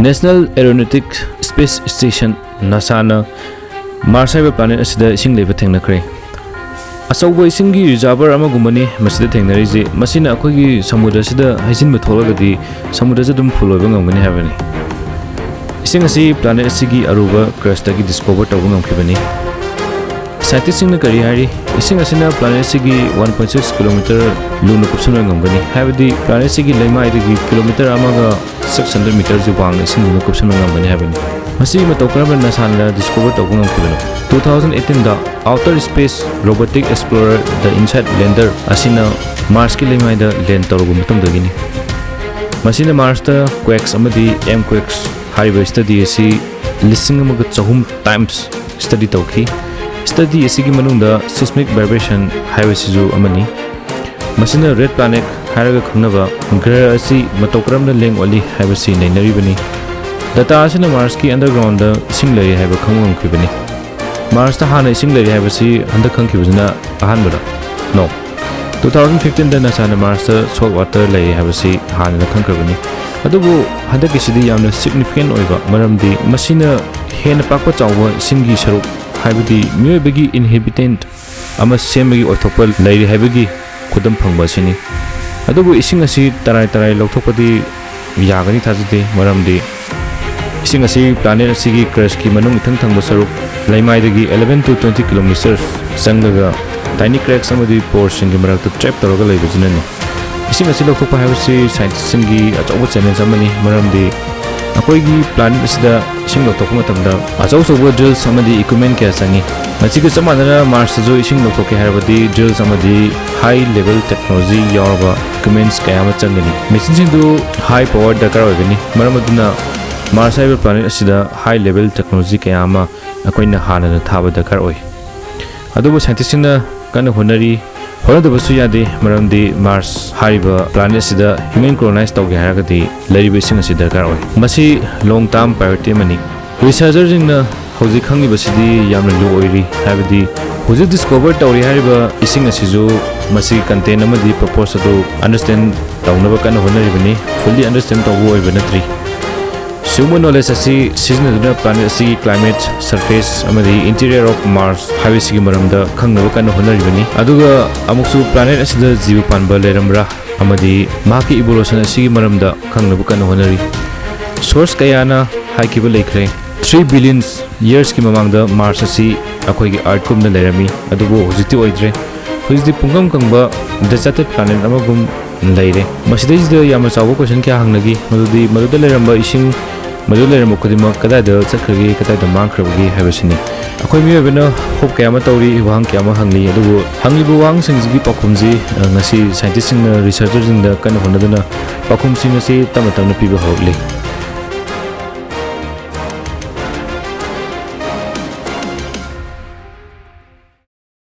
National Aeronautic Space Station NASAna Mars haiba planet asida ising leiba thengnakhre achouba isingi reservoir amagumani masida thengnarise masina akoigi samudra sida haisinba tholagadi samudra jadum fuloiba ngamgani habani ising asi planet asigi aruba crust tagi discover tawba ngamkhibani scientists singna kari hari ising asina planet asigi 1.6 km luna kupsuna ngamgani habadi planet asigi leimai dagi kilometer amaga 600 meters wang ising luna kupsuna ngamgani habani masi matokram nasana discover tawba ngamkhibani 2018 da outer space robotic explorer the inside lander asina mars ki leimai da land tawgu mutung dagini masina mars ta quakes amadi m quakes hariba study asi listing amaga chahum times study tawki study asigi manungda seismic vibration haiba sizu amani masina red planet haraga khangnaba grah asi matokram da leng oli haiba si nainaribani data asina mars ki underground da ising lari haiba khangwam khibani mars ta hana ising lari haiba si handa khangkhibujna ahanbada no 2015 da nasa na mars ta salt water lari haiba si hana khangkrabani adubu handa kisidi yamna significant oiba maramdi masina hena pakpa chawwa isingi saruk haibadi miyobagi inhabitant ama semagi othopal lairi haibagi khudam phangba sini adubu ising asi tarai lokthopadi yagani thajide maramdi ising asi planet asigi crust ki manung ithang thangba saruk laimai dagi 11 to 20 kilometers sangaga tiny cracks amadi pores singi marakta trap toroga leibajinani ising asi lokthoppa haibasi scientists singi achauba challenge amani maramdi akoigi planet asida ising lokthoppa matamda achauba drills amadi equipment kya sangi masiga samanana mars jo ising lokthokke harabadi drills amadi high level technology yarba equipments kaya ma changani machine singdu high power dakar oigani maramaduna mars haiba planet asida high level technology kaya ma akoina hana thaba dakar oi adubu scientists na kana honari honadabasu yade maramdi mars hariba planet asida human colonize tawge haragadi lariba ising asi dakar oi masi long term priority mani researchers jingna hoji khangi basidi yamna lu oiri habadi hoji discover tawri hariba ising asijo masi content amadi purpose adu understand tawnaba kana honaribani fully understand tawbu oiba natri human knowledge asi seasonal planet asi climate surface amadi interior of mars habisi maramda khangnaba kana honaribani aduga amuksu planet asida jibu panba leramra amadi maki evolution asi maramda khangnaba kana honari source kayana haikiba leikre 3 billion years ki mamangda mars asi akoi gi earth kumna lerami adugo hojiti oidre hojiti pungam kangba deserted planet amagum leire masidai da yama chawo question kya hangnagi maduda leramba ising madu leramba khudima kadada chakhragi kadada mangkhrabagi habasini akoi miyobena hope kaya ma tawri wang kya ma hangli adugo hangibu wang singji pakhumji ngasi scientist sing researcher jing da kana honadana pakhum sing asi tamatamna piba hawli